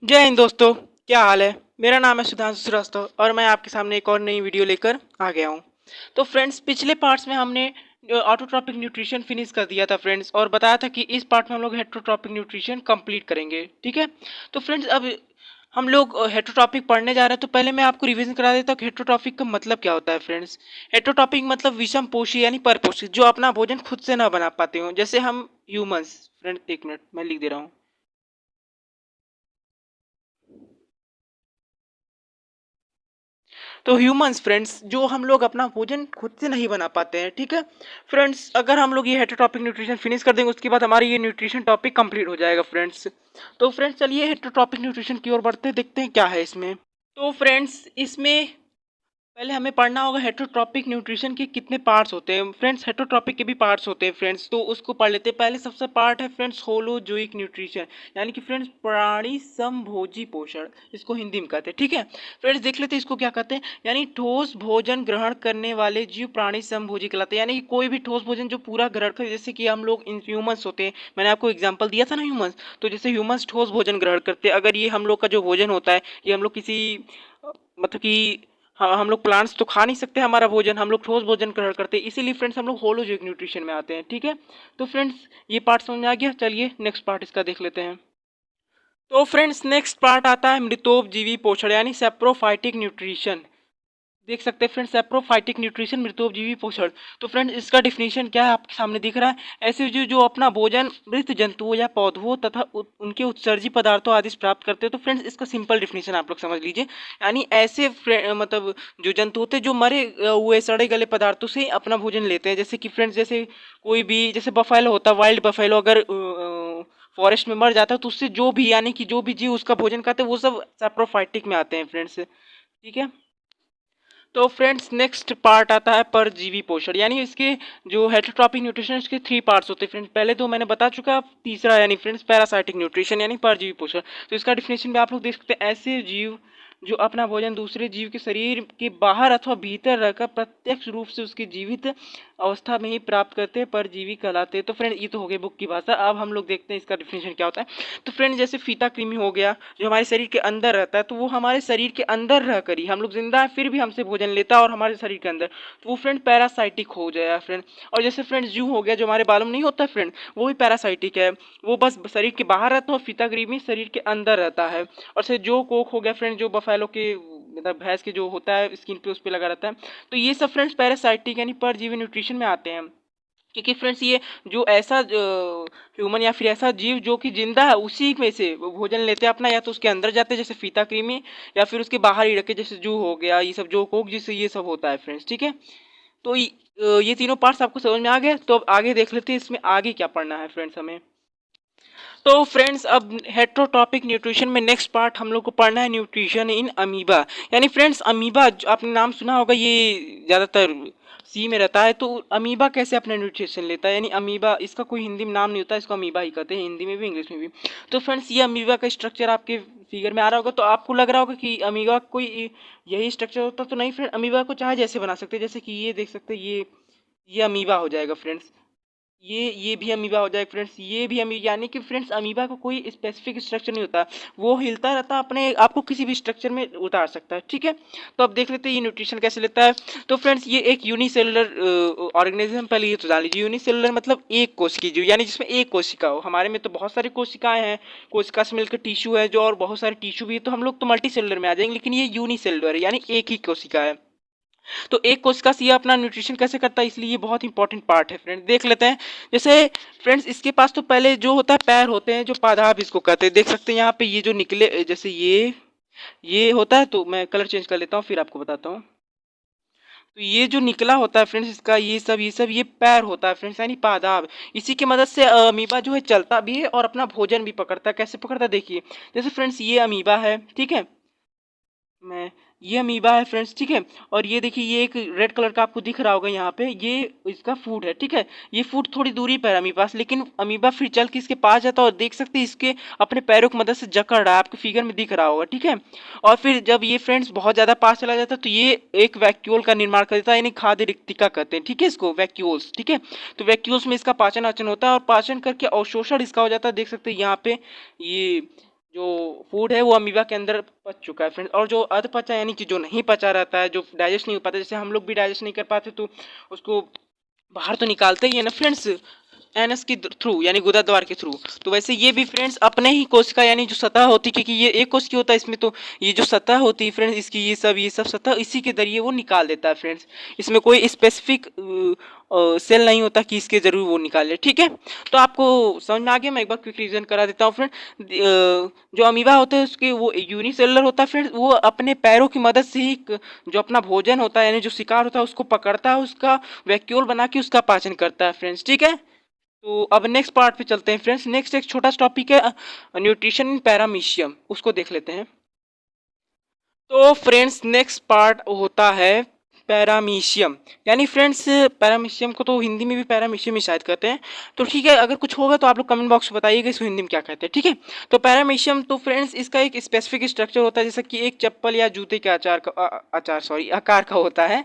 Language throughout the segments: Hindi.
जय हिंद दोस्तों। क्या हाल है। मेरा नाम है सुधांशु श्रीवास्तव और मैं आपके सामने एक और नई वीडियो लेकर आ गया हूँ। तो फ्रेंड्स, पिछले पार्ट्स में हमने ऑटोट्रॉपिक न्यूट्रिशन फिनिश कर दिया था फ्रेंड्स, और बताया था कि इस पार्ट में हम लोग हेट्रोट्रॉपिक न्यूट्रिशन कंप्लीट करेंगे। ठीक है। तो फ्रेंड्स, अब हम लोग हेट्रोट्रॉपिक पढ़ने जा रहे हैं। तो पहले मैं आपको रिवीजन करा देता हूँ कि हेट्रोट्रॉपिक का मतलब क्या होता है फ्रेंड्स। हेट्रोट्रॉपिक मतलब विषम पोषी यानी परपोषी, जो अपना भोजन खुद से ना बना पाते हो, जैसे हम ह्यूमंस। फ्रेंड एक मिनट, मैं लिख दे रहा हूँ। तो ह्यूमंस फ्रेंड्स, जो हम लोग अपना भोजन खुद से नहीं बना पाते हैं। ठीक है फ्रेंड्स, अगर हम लोग ये हेटेरोटॉपिक न्यूट्रिशन फिनिश कर देंगे, उसके बाद हमारी ये न्यूट्रिशन टॉपिक कंप्लीट हो जाएगा फ्रेंड्स। तो फ्रेंड्स, चलिए हेटेरोटॉपिक न्यूट्रिशन की ओर बढ़ते हैं, देखते हैं क्या है इसमें। तो फ्रेंड्स, इसमें पहले हमें पढ़ना होगा हेटरोट्रॉपिक न्यूट्रिशन के कितने पार्ट्स होते हैं फ्रेंड्स। हेटरोट्रॉपिक के भी पार्ट्स होते हैं फ्रेंड्स, तो उसको पढ़ लेते हैं। पहले सबसे पार्ट है फ्रेंड्स होलोजोइक न्यूट्रिशन, यानी कि फ्रेंड्स प्राणी समभोजी पोषण, इसको हिंदी में कहते हैं। ठीक है फ्रेंड्स, देख लेते हैं इसको क्या कहते हैं। यानी ठोस भोजन ग्रहण करने वाले जीव प्राणी समभोजी कहलाते हैं, यानी कि कोई भी ठोस भोजन जो पूरा ग्रहण करे, जैसे कि हम लोग इन ह्यूमंस होते हैं। मैंने आपको एग्जाम्पल दिया था ना ह्यूमंस, तो जैसे ह्यूमंस ठोस भोजन ग्रहण करते हैं। अगर ये हम लोग का जो भोजन होता है, ये हम लोग किसी मतलब कि हाँ, हम लोग प्लांट्स तो खा नहीं सकते हमारा भोजन, हम लोग ठोस भोजन ग्रहण करते हैं, इसीलिए फ्रेंड्स हम लोग होलोजोइक न्यूट्रिशन में आते हैं। ठीक है। तो फ्रेंड्स, ये पार्ट समझ में आ गया। चलिए नेक्स्ट पार्ट इसका देख लेते हैं। तो फ्रेंड्स, नेक्स्ट पार्ट आता है मृतोपजीवी पोषण, यानी सेप्रोफाइटिक न्यूट्रिशन। देख सकते हैं फ्रेंड्स, सेप्रोफाइटिक न्यूट्रिशन मृतोपजीवी पोषण। तो फ्रेंड्स, इसका डिफिनीशन क्या है आपके सामने दिख रहा है। ऐसे जीव जो अपना भोजन मृत जंतुओं या पौधों तथा उनके उत्सर्जी पदार्थों आदि से प्राप्त करते हैं। तो फ्रेंड्स, इसका सिंपल डिफिनीशन आप लोग समझ लीजिए। यानी ऐसे मतलब जो जंतु होते हैं जो मरे हुए सड़े गले पदार्थों से अपना भोजन लेते हैं। जैसे कि फ्रेंड्स, जैसे कोई भी जैसे बफेलो होता है, वाइल्ड बफेलो अगर फॉरेस्ट में मर जाता है, तो उससे जो भी यानी कि जो भी जीव उसका भोजन खाते हैं, वो सब सेप्रोफाइटिक में आते हैं फ्रेंड्स। ठीक है। तो फ्रेंड्स, नेक्स्ट पार्ट आता है परजीवी पोषण, यानी इसके जो हेटेरोट्रॉपिक न्यूट्रिशन इसके थ्री पार्ट्स होते हैं फ्रेंड्स। पहले दो मैंने बता चुका, अब तीसरा यानी फ्रेंड्स पैरासाइटिक न्यूट्रिशन यानी परजीवी पोषण। तो इसका डिफिनेशन भी आप लोग देख सकते हैं। ऐसे जीव जो अपना भोजन दूसरे जीव के शरीर के बाहर अथवा भीतर रहकर प्रत्यक्ष रूप से उसकी जीवित अवस्था में ही प्राप्त करते हैं, परजीवी कहलाते हैं। तो फ्रेंड, ये तो हो गई बुक की भाषा। अब हम लोग देखते हैं इसका डिफिनेशन क्या होता है। तो फ्रेंड, जैसे फीता कृमि हो गया, जो हमारे शरीर के अंदर रहता है, तो वो हमारे शरीर के अंदर रहकर ही, हम लोग जिंदा है फिर भी हमसे भोजन लेता है और हमारे शरीर के अंदर, तो वो फ्रेंड पैरासाइटिक हो जाएगा फ्रेंड। और जैसे फ्रेंड जू हो गया, जो हमारे बालों में नहीं होता फ्रेंड, वो भी पैरासाइटिक है। वो बस शरीर के बाहर रहता है और फीता कृमि शरीर के अंदर रहता है। और से जो कोक हो गया फ्रेंड, जो बफेलो के मतलब भैंस के जो होता है स्किन पे उस पे लगा रहता है। तो ये सब फ्रेंड्स पैरासाइटिक यानी परजीवी न्यूट्रिशन में आते हैं। क्योंकि फ्रेंड्स, ये जो ऐसा ह्यूमन या फिर ऐसा जीव जो कि जिंदा है, उसी में से वो भोजन लेते हैं अपना, या तो उसके अंदर जाते हैं जैसे फीता कृमि, या फिर उसके बाहर ही रखे जैसे जू हो गया, ये सब जो कोक जिससे ये सब होता है फ्रेंड्स। ठीक है। तो ये तीनों पार्ट्स आपको समझ में आ गए। तो अब आगे देख लेते हैं इसमें आगे क्या पढ़ना है फ्रेंड्स हमें। तो फ्रेंड्स, अब हेट्रोटॉपिक न्यूट्रिशन में नेक्स्ट पार्ट हम लोग को पढ़ना है न्यूट्रिशन इन अमीबा। यानी फ्रेंड्स, अमीबा आपने नाम सुना होगा, ये ज़्यादातर सी में रहता है। तो अमीबा कैसे अपना न्यूट्रिशन लेता है, यानी अमीबा, इसका कोई हिंदी में नाम नहीं होता, इसको अमीबा ही कहते हैं, हिंदी में भी इंग्लिश में भी। तो फ्रेंड्स, ये अमीबा का स्ट्रक्चर आपके फिगर में आ रहा होगा, तो आपको लग रहा होगा कि अमीबा कोई यही स्ट्रक्चर होता, तो नहीं फ्रेंड, अमीबा को चाहे जैसे बना सकते हैं। जैसे कि ये देख सकते हैं, ये अमीबा हो जाएगा फ्रेंड्स। ये भी अमीबा हो जाएगा फ्रेंड्स, ये भी अमीबा, यानी कि फ्रेंड्स अमीबा को कोई स्पेसिफिक स्ट्रक्चर नहीं होता, वो हिलता रहता है, अपने आपको किसी भी स्ट्रक्चर में उतार सकता है। ठीक है। तो अब देख लेते हैं ये न्यूट्रिशन कैसे लेता है। तो फ्रेंड्स, ये एक यूनिसेलुलर ऑर्गेनिज्म, पहले ये तो जान लीजिए। यूनिसेलुलर मतलब एक कोशिकीय जीव, यानी जिसमें एक कोशिका हो। हमारे में तो बहुत सारी कोशिकाएं हैं, कोशिका से मिलकर टिश्यू है जो, और बहुत सारे टिश्यू भी है, तो हम लोग तो मल्टी सेलुलर में आ जाएंगे, लेकिन ये यूनिसेलुलर है, यानी एक ही कोशिका है। तो एक कोशिका से ये अपना न्यूट्रिशन कैसे करता है, इसलिए ये बहुत इंपॉर्टेंट पार्ट है फ्रेंड। देख लेते हैं। जैसे फ्रेंड्स, इसके पास तो पहले जो होता है पैर होते हैं, जो पादाप इसको कहते हैं। देख सकते हैं यहाँ पे ये जो निकले, जैसे ये होता है। तो मैं कलर चेंज कर लेता हूँ, फिर आपको बताता हूँ। तो ये जो निकला होता है फ्रेंड्स, इसका ये सब ये पैर होता है फ्रेंड्स, यानी पादाप। इसी की मदद से अमीबा जो है चलता भी है और अपना भोजन भी पकड़ता है। कैसे पकड़ता है देखिए। जैसे फ्रेंड्स, ये अमीबा है, ठीक है। मैं ये अमीबा है फ्रेंड्स, ठीक है। और ये देखिए, ये एक रेड कलर का आपको दिख रहा होगा यहाँ पे, ये इसका फूड है, ठीक है। ये फूड थोड़ी दूरी पर है अमीबा से, लेकिन अमीबा फिर चल के इसके पास जाता है और देख सकते हैं इसके अपने पैरों की मदद से जकड़ रहा है, आपको फिगर में दिख रहा होगा, ठीक है। और फिर जब ये फ्रेंड्स बहुत ज़्यादा पास चला जाता है, तो ये एक वैक्यूल का निर्माण कर देता है, यानी खाद्य रिक्तिका कहते हैं, ठीक है, इसको वैक्यूल्स, ठीक है। तो वैक्यूल्स में इसका पाचन आचन होता है, और पाचन करके अवशोषण इसका हो जाता है। देख सकते हैं यहाँ पे ये जो फूड है वो अमीबा के अंदर पच चुका है फ्रेंड्स। और जो अधपचा यानी कि जो नहीं पचा रहता है, जो डाइजेस्ट नहीं हो पाता, जैसे हम लोग भी डाइजेस्ट नहीं कर पाते तो उसको बाहर तो निकालते ही है ना फ्रेंड्स, एनस के थ्रू यानी गुदा द्वार के थ्रू। तो वैसे ये भी फ्रेंड्स अपने ही कोशिका यानी जो सतह होती है, क्योंकि ये एक कोश की होता है इसमें, तो ये जो सतह होती है फ्रेंड्स इसकी, ये सब सतह इसी के जरिए वो निकाल देता है फ्रेंड्स। इसमें कोई स्पेसिफिक सेल नहीं होता कि इसके जरूर वो निकाले, ठीक है। तो आपको समझ में आ गया, मैं एक बार क्विक रिवीजन करा देता हूँ फ्रेंड। जो अमीबा होता है उसके वो यूनिसेलुलर होता है फ्रेंड्स, वो अपने पैरों की मदद से ही जो अपना भोजन होता है यानी जो शिकार होता है उसको पकड़ता है, उसका वैक्यूल बना के उसका पाचन करता है फ्रेंड्स, ठीक है। तो अब नेक्स्ट पार्ट पे चलते हैं फ्रेंड्स। नेक्स्ट एक छोटा सा टॉपिक है न्यूट्रिशन इन पैरामीशियम, उसको देख लेते हैं। तो फ्रेंड्स नेक्स्ट पार्ट होता है पैरामीशियम, यानी फ्रेंड्स पैरामीशियम को तो हिंदी में भी पैरामीशियम ही शायद कहते हैं। तो ठीक है, अगर कुछ होगा तो आप लोग कमेंट बॉक्स में बताइएगा इसको हिंदी में क्या कहते हैं, ठीक है। तो पैरामीशियम तो फ्रेंड्स इसका एक स्पेसिफिक स्ट्रक्चर होता है, जैसे कि एक चप्पल या जूते के आकार का होता है।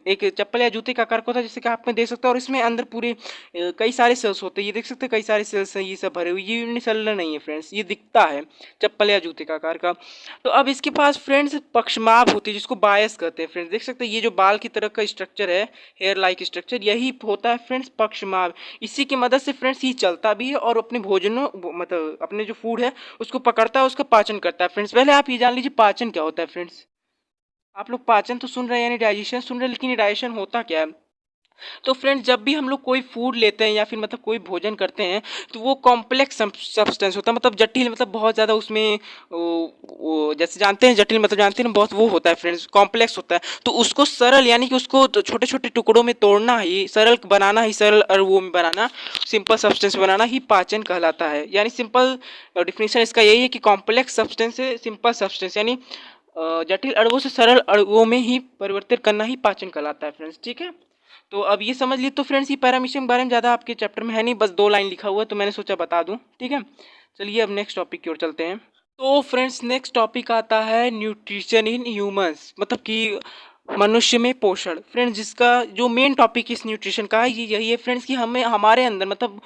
एक चप्पल या जूते का आकार का होता है, जैसे कि आप में देख सकते हो। और इसमें अंदर पूरे कई सारे सेल्स होते हैं, ये देख सकते हैं कई सारे सेल्स हैं, ये सब भरे हुए। ये यूनिसेलुलर नहीं है फ्रेंड्स, ये दिखता है चप्पल या जूते का आकार का। तो अब इसके पास फ्रेंड्स पक्षमाभ होती है, जिसको बायस कहते हैं फ्रेंड्स। देख सकते हैं ये जो बाल की तरह का स्ट्रक्चर है, हेयर लाइक स्ट्रक्चर, यही होता है फ्रेंड्स पक्षमाभ। इसी की मदद से फ्रेंड्स ये चलता भी है और अपने भोजनों मतलब अपने जो फूड है उसको पकड़ता है, उसका पाचन करता है फ्रेंड्स। पहले आप ये जान लीजिए पाचन क्या होता है फ्रेंड्स। आप लोग पाचन तो सुन रहे हैं यानी डाइजेशन सुन रहे हैं, लेकिन ये डाइजेशन होता क्या है। तो फ्रेंड्स जब भी हम लोग कोई फूड लेते हैं या फिर मतलब कोई भोजन करते हैं तो वो कॉम्प्लेक्स सब्सटेंस होता है, मतलब जटिल, मतलब बहुत ज़्यादा उसमें जैसे जानते हैं जटिल मतलब जानते हैं ना, बहुत वो होता है फ्रेंड्स, कॉम्प्लेक्स होता है। तो उसको सरल यानी कि उसको छोटे छोटे टुकड़ों में तोड़ना ही, सरल बनाना ही, सरल और वो में बनाना, सिंपल सब्सटेंस बनाना ही पाचन कहलाता है। यानी सिंपल डिफिनेशन इसका यही है कि कॉम्प्लेक्स सब्सटेंस से सिंपल सब्सटेंस यानी जटिल अणुओं से सरल अणुओं में ही परिवर्तित करना ही पाचन कहलाता है फ्रेंड्स, ठीक है। तो अब ये समझ लिए। तो फ्रेंड्स ये पैरामीशियम के बारे में ज़्यादा आपके चैप्टर में है नहीं, बस 2 लाइन लिखा हुआ है तो मैंने सोचा बता दूं, ठीक है। चलिए अब नेक्स्ट टॉपिक की ओर चलते हैं। तो फ्रेंड्स नेक्स्ट टॉपिक आता है न्यूट्रिशन इन ह्यूमंस, मतलब कि मनुष्य में पोषण फ्रेंड्स। जिसका जो मेन टॉपिक इस न्यूट्रिशन का है ये यही है फ्रेंड्स कि हमें हमारे अंदर मतलब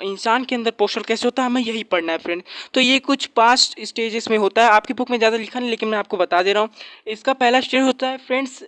इंसान के अंदर पोषण कैसे होता है, हमें यही पढ़ना है फ्रेंड। तो ये कुछ 5 स्टेजेस में होता है, आपकी बुक में ज़्यादा लिखा नहीं लेकिन मैं आपको बता दे रहा हूँ। इसका पहला स्टेज होता है फ्रेंड्स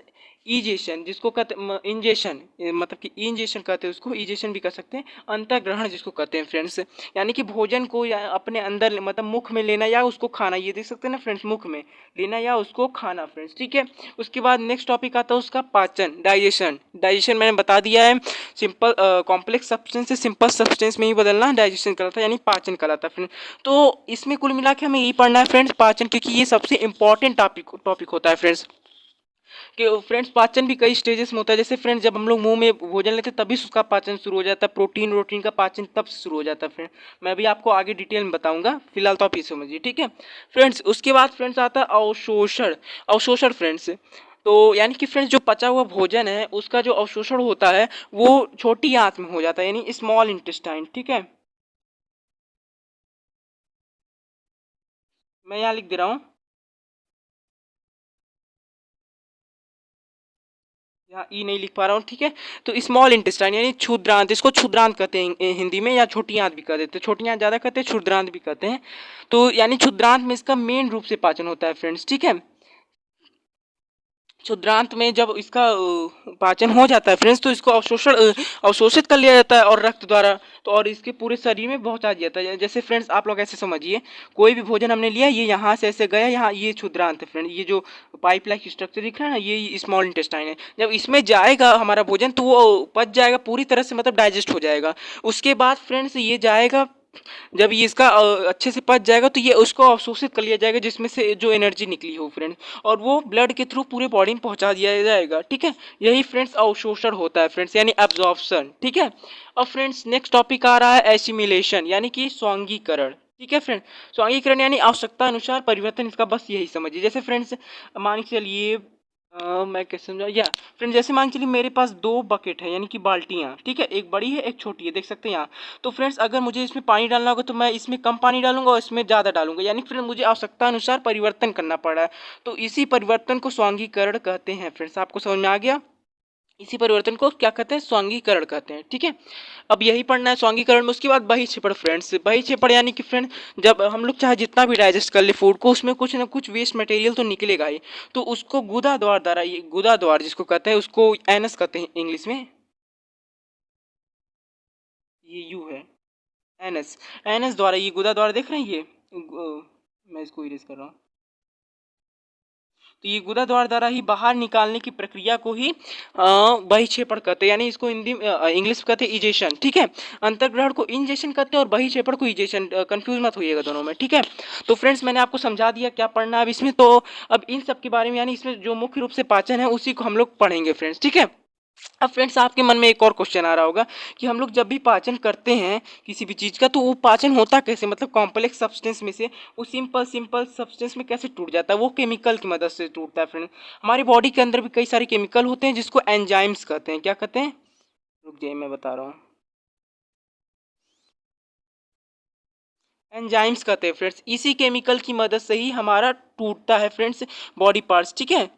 ईजेशन, जिसको कहते इंजेशन, मतलब कि इंजेशन कहते हैं उसको, ईजेशन भी कर सकते हैं। अंतर्ग्रहण जिसको कहते हैं फ्रेंड्स, यानी कि भोजन को या अपने अंदर मतलब मुख में लेना या उसको खाना, ये देख सकते हैं ना फ्रेंड्स, मुख में लेना या उसको खाना फ्रेंड्स, ठीक है। उसके बाद नेक्स्ट टॉपिक आता है उसका पाचन, डाइजेशन। डाइजेशन मैंने बता दिया है, सिंपल कॉम्प्लेक्स सब्सटेंस से सिंपल सब्सटेंस में ही बदलना डाइजेशन कहलाता है, यानी पाचन कहलाता है फ्रेंड। तो इसमें कुल मिला के हमें यही पढ़ना है फ्रेंड्स पाचन, क्योंकि ये सबसे इंपॉर्टेंट टॉपिक होता है फ्रेंड्स। कि फ्रेंड्स पाचन भी कई स्टेजेस में होता है, जैसे फ्रेंड्स जब हम लोग मुंह में भोजन लेते हैं तभी उसका पाचन शुरू हो जाता है, प्रोटीन का पाचन तब से शुरू हो जाता है फ्रेंड। मैं भी आपको आगे डिटेल में बताऊंगा, फिलहाल तो आप ये समझिए, ठीक है फ्रेंड्स। उसके बाद फ्रेंड्स आता है अवशोषण। अवशोषण फ्रेंड्स, तो यानी कि फ्रेंड्स जो पचा हुआ भोजन है उसका जो अवशोषण होता है वो छोटी आंत में हो जाता है, यानी स्मॉल इंटेस्टाइन, ठीक है। मैं यहाँ लिख दे रहा हूँ, यहाँ ई नहीं लिख पा रहा हूँ, ठीक है। तो स्मॉल इंटेस्टाइन यानी क्षुद्रांत, इसको क्षुद्रांत कहते हैं हिंदी में, या छोटी आंत भी कह देते हैं, छोटी आंत ज़्यादा कहते हैं, क्षुद्रांत भी कहते हैं। तो यानी क्षुद्रांत में इसका मेन रूप से पाचन होता है फ्रेंड्स, ठीक है। क्षुद्रांत में जब इसका पाचन हो जाता है फ्रेंड्स तो इसको अवशोषित कर लिया जाता है और रक्त द्वारा, तो और इसके पूरे शरीर में पहुंचा दिया जाता है। जैसे फ्रेंड्स आप लोग ऐसे समझिए, कोई भी भोजन हमने लिया, ये यहाँ से ऐसे गया, यहाँ ये क्षुद्रांत है फ्रेंड, ये जो पाइप लाइक स्ट्रक्चर दिख रहा है ना, ये स्मॉल इंटेस्टाइन है। जब इसमें जाएगा हमारा भोजन तो वो पच जाएगा पूरी तरह से, मतलब डाइजेस्ट हो जाएगा। उसके बाद फ्रेंड्स ये जाएगा, जब ये इसका अच्छे से पच जाएगा तो ये उसको अवशोषित कर लिया जाएगा, जिसमें से जो एनर्जी निकली हो फ्रेंड्स, और वो ब्लड के थ्रू पूरे बॉडी में पहुंचा दिया जाएगा, ठीक है। यही फ्रेंड्स अवशोषण होता है फ्रेंड्स, यानी एब्जॉर्प्शन, ठीक है। अब फ्रेंड्स नेक्स्ट टॉपिक आ रहा है एसिमिलेशन, यानी कि स्वांगीकरण, ठीक है फ्रेंड। स्वांगीकरण यानी आवश्यकता अनुसार परिवर्तन, इसका बस यही समझिए। जैसे फ्रेंड्स मान के चलिए मैं कैसे समझा या फ्रेंड, जैसे मान चलिए मेरे पास 2 बकेट है यानी कि बाल्टियाँ, ठीक है, एक बड़ी है एक छोटी है, देख सकते हैं यहाँ। तो फ्रेंड्स अगर मुझे इसमें पानी डालना होगा तो मैं इसमें कम पानी डालूंगा और इसमें ज़्यादा डालूंगा, यानी फ्रेंड मुझे आवश्यकता अनुसार परिवर्तन करना पड़ा है। तो इसी परिवर्तन को स्वांगीकरण कहते हैं फ्रेंड्स, आपको समझ में आ गया। इसी परिवर्तन को क्या कहते हैं, स्वांगीकरण कहते हैं। ठीक है, अब यही पढ़ना है स्वांगीकरण में। उसके बाद बहिक्षेपण फ्रेंड्स, बहिक्षेपण यानी कि फ्रेंड जब हम लोग चाहे जितना भी डाइजेस्ट कर ले फूड को, उसमें कुछ ना कुछ वेस्ट मटेरियल तो निकलेगा ही, तो उसको गुदा द्वारा, ये गुदा द्वार जिसको कहते हैं, उसको एनस कहते हैं इंग्लिश में, ये यू है, एनएस, एनएस द्वारा, ये गुदा द्वारा देख रहे हैं, ये मैं इसको इरेज कर रहा हूँ। तो ये गुदा द्वार द्वारा ही बाहर निकालने की प्रक्रिया को ही बहिक्षेपण कहते हैं, यानी इसको हिंदी इंग्लिश में कहते हैं इजेशन। ठीक है, अंतर्ग्रहण को इंजेशन कहते हैं और बहिक्षेपण को इजेशन, कंफ्यूज मत होइएगा दोनों में। ठीक है, तो फ्रेंड्स मैंने आपको समझा दिया क्या पढ़ना है अब इसमें। तो अब इन सब के बारे में, यानी इसमें जो मुख्य रूप से पाचन है उसी को हम लोग पढ़ेंगे फ्रेंड्स। ठीक है, अब फ्रेंड्स आपके मन में एक और क्वेश्चन आ रहा होगा कि हम लोग जब भी पाचन करते हैं किसी भी चीज़ का, तो वो पाचन होता कैसे, मतलब कॉम्प्लेक्स सब्सटेंस में से वो सिंपल सिंपल सब्सटेंस में कैसे टूट जाता है, वो केमिकल की मदद से टूटता है फ्रेंड। हमारी बॉडी के अंदर भी कई सारे केमिकल होते हैं जिसको एंजाइम्स कहते हैं। क्या कहते हैं, रुक जाइए मैं बता रहा हूँ, एंजाइम्स कहते हैं फ्रेंड्स। इसी केमिकल की मदद से ही हमारा टूटता है फ्रेंड्स बॉडी पार्ट्स। ठीक है,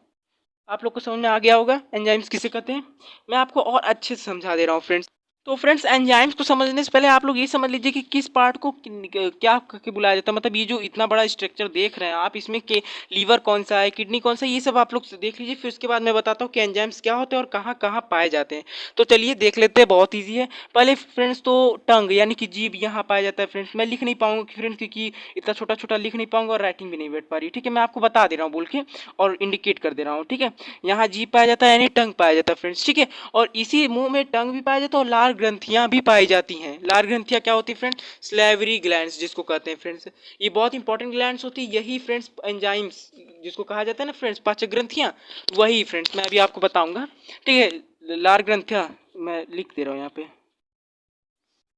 आप लोग को समझ में आ गया होगा एंजाइम्स किसे कहते हैं। मैं आपको और अच्छे से समझा दे रहा हूँ फ्रेंड्स। तो फ्रेंड्स एंजाइम्स को समझने से पहले आप लोग ये समझ लीजिए कि किस पार्ट को क्या करके बुलाया जाता है। मतलब ये जो इतना बड़ा स्ट्रक्चर देख रहे हैं आप, इसमें के लीवर कौन सा है, किडनी कौन सा है, ये सब आप लोग देख लीजिए। फिर उसके बाद मैं बताता हूँ कि एंजाइम्स क्या होते हैं और कहाँ कहाँ पाए जाते हैं। तो चलिए देख लेते हैं, बहुत ईजी है। पहले फ्रेंड्स तो टंग यानी कि जीभ यहाँ पाया जाता है फ्रेंड्स। मैं लिख नहीं पाऊंगा फ्रेंड्स, क्योंकि इतना छोटा छोटा लिख नहीं पाऊंगा और राइटिंग भी नहीं बैठ पा रही। ठीक है, मैं आपको बता दे रहा हूँ बोल के और इंडिकेट कर दे रहा हूँ। ठीक है, यहाँ जीभ पाया जाता है यानी टंग पाया जाता है फ्रेंड्स। ठीक है, और इसी मुंह में टंग भी पाया जाता है और लार ग्रंथियां भी पाई जाती हैं। लार ग्रंथियां क्या होती है फ्रेंड्स, स्लेवरी ग्लैंड्स जिसको कहते हैं फ्रेंड्स। ये बहुत इंपॉर्टेंट ग्लैंड्स होती है, यही फ्रेंड्स एंजाइम्स जिसको कहा जाता है ना फ्रेंड्स, पाचक ग्रंथियां, वही फ्रेंड्स मैं अभी आपको बताऊंगा। ठीक है, लार ग्रंथियां मैं लिख दे रहा हूँ यहाँ पे,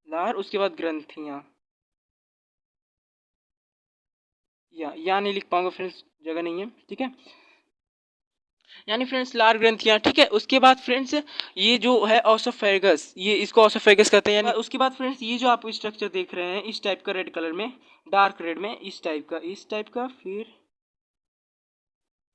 लार उसके बाद ग्रंथियां, या नहीं लिख पाऊंगा फ्रेंड्स, जगह नहीं है। ठीक है, यानी फ्रेंड्स लार ग्रंथियां। ठीक है, उसके बाद फ्रेंड्स ये जो है ऑसोफेगस, ये इसको ऑसोफेगस कहते हैं। यानी उसके बाद फ्रेंड्स ये जो आप स्ट्रक्चर देख रहे हैं इस टाइप का, रेड कलर में, डार्क रेड में, इस टाइप का, फिर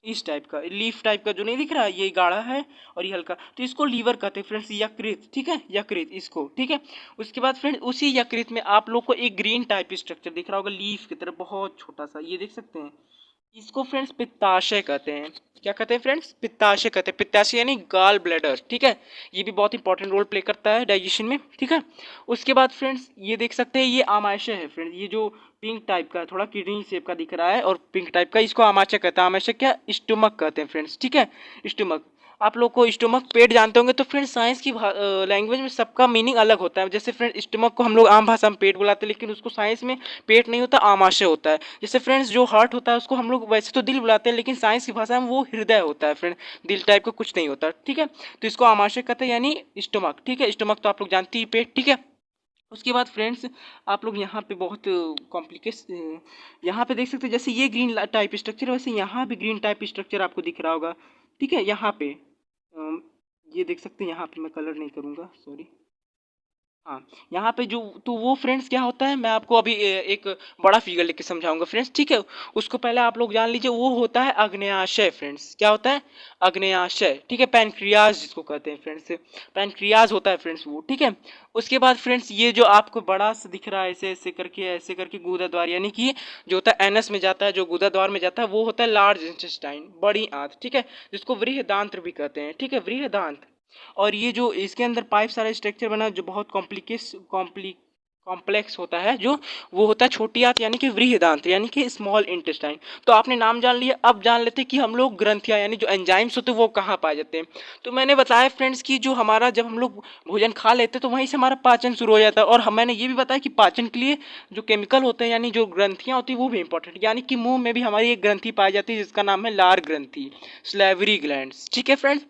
इस टाइप का लीफ टाइप का जो नहीं दिख रहा, ये गाढ़ा है और ये हल्का, तो इसको लीवर कहते हैं फ्रेंड्स, यकृत। ठीक है, यकृत इसको। ठीक है, उसके बाद फ्रेंड्स उसी यकृत में आप लोग को एक ग्रीन टाइप स्ट्रक्चर दिख रहा होगा, लीफ की तरह बहुत छोटा सा, ये देख सकते हैं, इसको फ्रेंड्स पित्ताशय कहते हैं। क्या कहते हैं फ्रेंड्स, पित्ताशय कहते हैं। पित्ताशय यानी गाल ब्लैडर। ठीक है, ये भी बहुत इंपॉर्टेंट रोल प्ले करता है डाइजेशन में। ठीक है, उसके बाद फ्रेंड्स ये देख सकते हैं, ये आमाशय है फ्रेंड्स, ये जो पिंक टाइप का थोड़ा किडनी शेप का दिख रहा है और पिंक टाइप का, इसको आमाशय कहते हैं। आमाशय क्या, स्टमक कहते हैं फ्रेंड्स। ठीक है, स्टमक, आप लोग को स्टमक पेट जानते होंगे। तो फ्रेंड्स साइंस की लैंग्वेज में सबका मीनिंग अलग होता है। जैसे फ्रेंड स्टमक को हम लोग आम भाषा में पेट बुलाते हैं, लेकिन उसको साइंस में पेट नहीं होता, आमाशय होता है। जैसे फ्रेंड्स जो हार्ट होता है उसको हम लोग वैसे तो दिल बुलाते हैं, लेकिन साइंस की भाषा में वो हृदय होता है फ्रेंड, दिल टाइप का कुछ नहीं होता। ठीक है, तो इसको आमाशय कहते हैं यानी स्टमक। ठीक है, स्टमक तो आप लोग जानते ही, पेट। ठीक है, उसके बाद फ्रेंड्स आप लोग यहाँ पे बहुत कॉम्प्लिकेशन, यहाँ पे देख सकते हैं, जैसे ये ग्रीन टाइप स्ट्रक्चर, वैसे यहाँ भी ग्रीन टाइप स्ट्रक्चर आपको दिख रहा होगा। ठीक है, यहाँ पे ये देख सकते हैं, यहाँ पे मैं कलर नहीं करूँगा, सॉरी। हाँ, यहाँ पे जो, तो वो फ्रेंड्स क्या होता है, मैं आपको अभी एक बड़ा फिगर लेके समझाऊंगा फ्रेंड्स। ठीक है, उसको पहले आप लोग जान लीजिए, वो होता है अग्न्याशय फ्रेंड्स। क्या होता है, अग्न्याशय। ठीक है, पैनक्रियाज जिसको कहते हैं फ्रेंड्स, पैनक्रियाज होता है फ्रेंड्स वो। ठीक है, उसके बाद फ्रेंड्स ये जो आपको बड़ा सा दिख रहा है, ऐसे करके गुदा द्वार, यानी कि जो होता है एनस में जाता है, जो गुदा द्वार में जाता है, वो होता है लार्ज इंटेस्टाइन, बड़ी आंत। ठीक है, जिसको वृहदांत्र भी कहते हैं। ठीक है, वृहदांत्र। और ये जो इसके अंदर पाइप सारा स्ट्रक्चर बना जो बहुत कॉम्प्लेक्स होता है, जो वो होता है छोटी आंत यानी कि वृहदांत्र, यानी कि स्मॉल इंटेस्टाइन। तो आपने नाम जान लिया, अब जान लेते हैं कि हम लोग ग्रंथियां यानी जो एंजाइम्स होते हैं वो कहाँ पाए जाते हैं। तो मैंने बताया फ्रेंड्स कि जो हमारा, जब हम लोग भोजन खा लेते हैं तो वहीं से हमारा पाचन शुरू हो जाता है। और मैंने ये भी बताया कि पाचन के लिए जो केमिकल होते हैं यानी जो ग्रंथियां होती है वो भी इंपॉर्टेंट, यानी कि मुंह में भी हमारी एक ग्रंथि पाई जाती है जिसका नाम है लार ग्रंथि, स्लेवरी ग्लैंड्स। ठीक है फ्रेंड्स,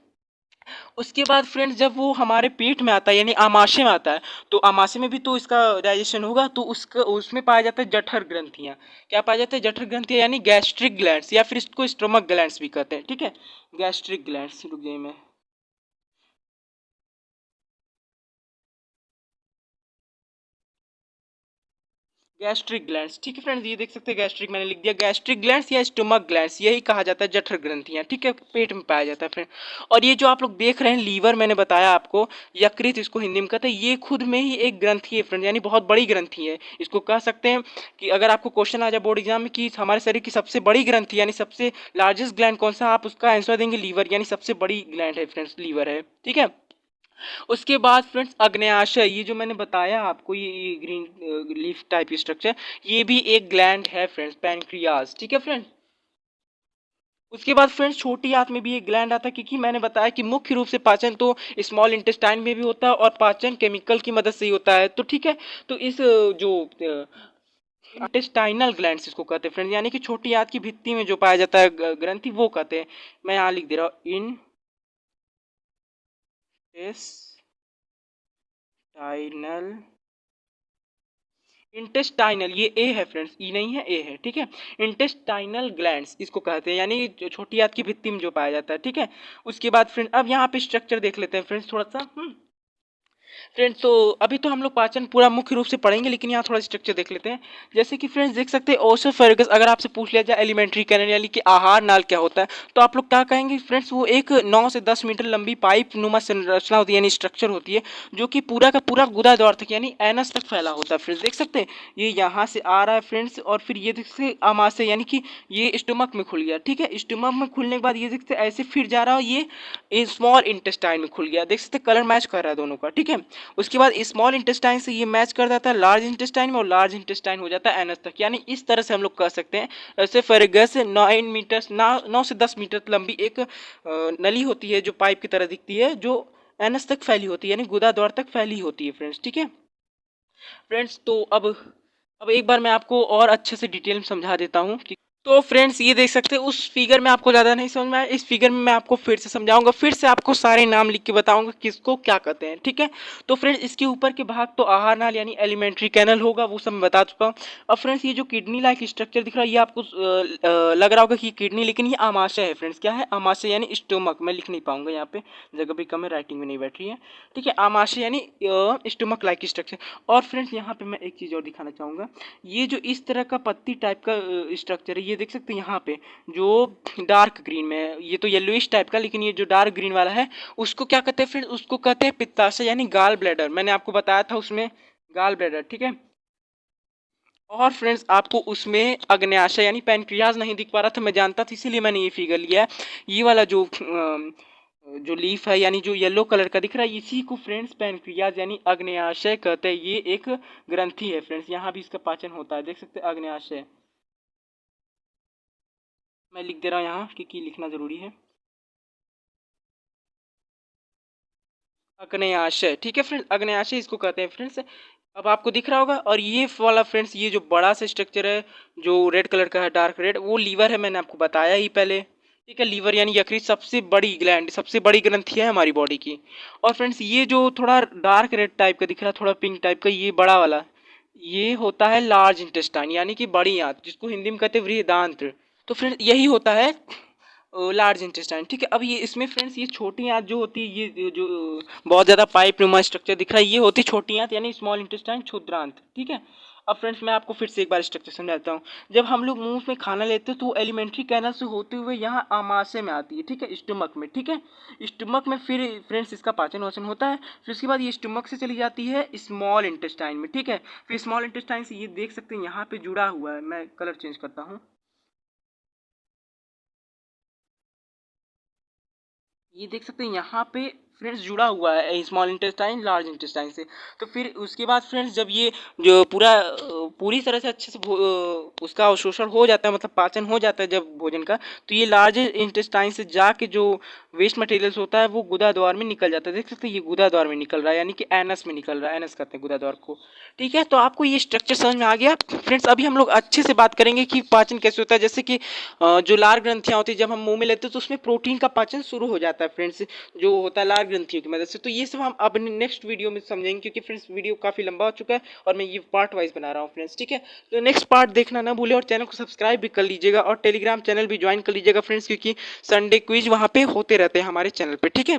उसके बाद फ्रेंड्स जब वो हमारे पेट में आता है यानी आमाशय में आता है, तो आमाशय में भी तो इसका डाइजेशन होगा, तो उसका उसमें पाया जाता है जठर ग्रंथियाँ। क्या पाया जाता है, जठर ग्रंथियाँ यानी गैस्ट्रिक ग्लैंड्स, या फिर इसको स्टोमक ग्लैंड्स भी कहते हैं। ठीक है, गैस्ट्रिक ग्लैंड्स, रुक जाइए मैं, गैस्ट्रिक ग्लैंड्स, ठीक है फ्रेंड्स, ये देख सकते हैं गैस्ट्रिक मैंने लिख दिया। गैस्ट्रिक ग्लैंड्स या स्टमक ग्लैंड्स यही कहा जाता है जठर ग्रंथियां, ठीक है, पेट में पाया जाता है फ्रेंड। और ये जो आप लोग देख रहे हैं लीवर, मैंने बताया आपको, यकृत इसको हिंदी में कहते हैं, ये खुद में ही एक ग्रंथि है फ्रेंड, यानी बहुत बड़ी ग्रंथि है। इसको कह सकते हैं कि अगर आपको क्वेश्चन आ जाए बोर्ड एग्जाम में कि हमारे शरीर की सबसे बड़ी ग्रंथि यानी सबसे लार्जेस्ट ग्लैंड कौन सा, आप उसका आंसर देंगे लीवर, यानी सबसे बड़ी ग्लैंड है फ्रेंड्स, लीवर है, ठीक है। उसके बाद फ्रेंड्स अग्न्याशय, ये जो मैंने बताया आपको, ये ग्रीन लीफ टाइप स्ट्रक्चर, ये भी एक ग्लैंड है फ्रेंड्स, पैनक्रियाज, ठीक है फ्रेंड्स। उसके बाद फ्रेंड्स छोटी आंत में भी एक ग्लैंड आता है, क्योंकि मैंने बताया कि मुख्य रूप से पाचन तो स्मॉल इंटेस्टाइन में भी होता है और पाचन केमिकल की मदद से ही होता है, तो ठीक है। तो इस जो इंटेस्टाइनल ग्लैंड्स इसको कहते हैं फ्रेंड्स, यानी कि छोटी आंत की भित्ति में जो पाया जाता है ग्रंथि, वो कहते हैं। मैं यहाँ लिख दे रहा हूँ, इंटेस्टाइनल, इंटेस्टाइनल, ये ए है फ्रेंड्स, ई नहीं है, ए है, ठीक है। इंटेस्टाइनल ग्लैंड्स इसको कहते हैं, यानी छोटी आंत की भित्ति में जो पाया जाता है, ठीक है। उसके बाद फ्रेंड अब यहाँ पे स्ट्रक्चर देख लेते हैं फ्रेंड्स थोड़ा सा। फ्रेंड्स तो अभी तो हम लोग पाचन पूरा मुख्य रूप से पढ़ेंगे, लेकिन यहाँ थोड़ा स्ट्रक्चर देख लेते हैं। जैसे कि फ्रेंड्स देख सकते हैं ओसोफेरगस, अगर आपसे पूछ लिया जाए एलिमेंट्री कैनल यानी कि आहार नाल क्या होता है, तो आप लोग क्या कहेंगे फ्रेंड्स, वो एक 9 से 10 मीटर लंबी पाइप नुमा संरचना होती है, यानी स्ट्रक्चर होती है, जो कि पूरा का पूरा गुदा द्वार तक यानी एनस तक फैला होता है फ्रेंड्स। देख सकते हैं ये यहाँ से आ रहा है फ्रेंड्स, और फिर ये देख सकते आमाशय, यानी कि ये स्टमक में खुल गया, ठीक है। स्टमक में खुलने के बाद ये देखते ऐसे फिर जा रहा है, ये स्मॉल इंटेस्टाइन में खुल गया, देख सकते कलर मैच कर रहा है दोनों का, ठीक है। उसके बाद स्मॉल इंटेस्टाइन से ये मैच कर जाता है लार्ज इंटेस्टाइन में, और लार्ज इंटेस्टाइन हो जाता है एनस तक, यानी इस तरह से हम लोग कह सकते हैं। ऐसे फेरेगस 9 से 10 मीटर लंबी एक नली होती है, जो पाइप की तरह दिखती है, जो एनस तक फैली होती है, यानी गुदा द्वार तक फैली होती है फ्रेंड्स, ठीक है। फ्रेंड्स तो अब एक बार मैं आपको और अच्छे से डिटेल में समझा देता हूँ कि, तो फ्रेंड्स ये देख सकते हैं उस फिगर में आपको ज़्यादा नहीं समझ में आया, इस फिगर में मैं आपको फिर से समझाऊंगा, फिर से आपको सारे नाम लिख के बताऊंगा किसको क्या कहते हैं, ठीक है। तो फ्रेंड्स इसके ऊपर के भाग तो आहार नाल यानी एलिमेंट्री कैनल होगा, वो सब मैं बता चुका हूँ। अब फ्रेंड्स ये जो किडनी लाइक स्ट्रक्चर दिख रहा है, ये आपको लग रहा होगा कि किडनी, लेकिन ये आमाशय है फ्रेंड्स। क्या है? आमाशय यानी स्टोमक, मैं लिख नहीं पाऊंगा, यहाँ पे जगह भी कम है, राइटिंग में नहीं बैठ रही है, ठीक है। आमाशय यानी स्टोमक लाइक स्ट्रक्चर। और फ्रेंड्स यहाँ पे मैं एक चीज़ और दिखाना चाहूँगा, ये जो इस तरह का पत्ती टाइप का स्ट्रक्चर है, ये देख सकते हैं यहाँ पे जो डार्क ग्रीन में है, ये तो येलोइश टाइप का, लेकिन ये जो डार्क ग्रीन वाला है उसको क्या कहते हैं फ्रेंड्स, उसको कहते हैं पित्ताशय यानी गाल ब्लैडर, मैंने आपको बताया था उसमें गाल ब्लैडर, ठीक है। और फ्रेंड्स आपको उसमें अग्न्याशय यानी पैनक्रियाज नहीं दिख पा रहा था, मैं जानता था, इसीलिए मैंने ये फिगर लिया है। ये वाला जो लीफ है यानी जो येलो कलर का दिख रहा है, इसी को फ्रेंड्स पैनक्रियाज यानी अग्न्याशय कहते हैं। ये एक ग्रंथि है फ्रेंड्स, यहाँ भी इसका पाचन होता है, देख सकते हैं अग्न्याशय, मैं लिख दे रहा हूँ यहाँ क्योंकि लिखना जरूरी है, अग्न्याशय, ठीक है फ्रेंड्स, अग्न्याशय इसको कहते हैं फ्रेंड्स। अब आपको दिख रहा होगा। और ये वाला फ्रेंड्स, ये जो बड़ा सा स्ट्रक्चर है जो रेड कलर का है, डार्क रेड, वो लीवर है, मैंने आपको बताया ही पहले, ठीक है। लीवर यानी यकृत सबसे बड़ी ग्लैंड, सबसे बड़ी ग्रंथि है हमारी बॉडी की। और फ्रेंड्स ये जो थोड़ा डार्क रेड टाइप का दिख रहा है, थोड़ा पिंक टाइप का, ये बड़ा वाला, ये होता है लार्ज इंटेस्टाइन यानी कि बड़ी आंत, जिसको हिंदी में कहते हैं वृहदांत्र। तो फ्रेंड्स यही होता है लार्ज इंटेस्टाइन, ठीक है। अब ये इसमें फ्रेंड्स ये छोटी आंत जो होती है, ये जो बहुत ज़्यादा पाइप नुमा स्ट्रक्चर दिख रहा है, ये होती है छोटी आंत यानी स्मॉल इंटेस्टाइन, क्षुद्रांत, ठीक है। अब फ्रेंड्स मैं आपको फिर से एक बार स्ट्रक्चर समझाता हूँ। जब हम लोग मुंह में खाना लेते हैं तो वो एलिमेंट्री कैनल से होते हुए यहाँ आमाशय में आती है, ठीक है, स्टमक में, ठीक है। स्टमक में फिर फ्रेंड्स इसका पाचन वाचन होता है, फिर उसके बाद ये स्टमक से चली जाती है स्मॉल इंटेस्टाइन में, ठीक है। फिर स्मॉल इंटेस्टाइन से ये देख सकते हैं यहाँ पे जुड़ा हुआ है, मैं कलर चेंज करता हूँ, ये देख सकते हैं यहाँ पे फ्रेंड्स जुड़ा हुआ है स्मॉल इंटेस्टाइन लार्ज इंटेस्टाइन से। तो फिर उसके बाद फ्रेंड्स जब ये जो पूरी तरह से अच्छे से उसका अवशोषण हो जाता है, मतलब पाचन हो जाता है जब भोजन का, तो ये लार्ज इंटेस्टाइन से जाके जो वेस्ट मटेरियल्स होता है वो गुदा द्वार में निकल जाता है। देख सकते हैं ये गुदा द्वार में निकल रहा है, यानी कि एनस में निकल रहा है, एनस कहते हैं गुदा द्वार को, ठीक है। तो आपको ये स्ट्रक्चर समझ में आ गया फ्रेंड्स। अभी हम लोग अच्छे से बात करेंगे कि पाचन कैसे होता है। जैसे कि जो लार ग्रंथियाँ होती है, जब हम मुंह में लेते हैं तो उसमें प्रोटीन का पाचन शुरू हो जाता है फ्रेंड्स, जो होता है लार ग्रंथियों की मदद से। तो ये सब हम अपने नेक्स्ट वीडियो में समझेंगे, क्योंकि फ्रेंड्स वीडियो काफ़ी लंबा हो चुका है और मैं ये पार्ट वाइज बना रहा हूँ फ्रेंड्स, ठीक है। तो नेक्स्ट पार्ट देखना ना भूलें, और चैनल को सब्सक्राइब भी कर लीजिएगा, और टेलीग्राम चैनल भी ज्वाइन कर लीजिएगा फ्रेंड्स, क्योंकि संडे क्विज वहाँ पे होते रहते हैं हमारे चैनल पे, ठीक है।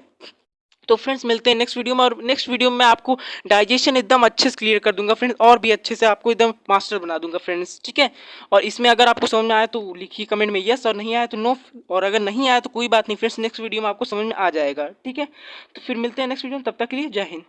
तो फ्रेंड्स मिलते हैं नेक्स्ट वीडियो में, और नेक्स्ट वीडियो में आपको डाइजेशन एकदम अच्छे से क्लियर कर दूंगा फ्रेंड्स, और भी अच्छे से आपको एकदम मास्टर बना दूंगा फ्रेंड्स, ठीक है। और इसमें अगर आपको समझ में आया तो लिखिए कमेंट में यस, और नहीं आया तो नो, और अगर नहीं आया तो कोई बात नहीं फ्रेंड्स, नेक्स्ट वीडियो में आपको समझ में आ जाएगा, ठीक है। तो फिर मिलते हैं नेक्स्ट वीडियो में, तब तक के लिए जय हिंद।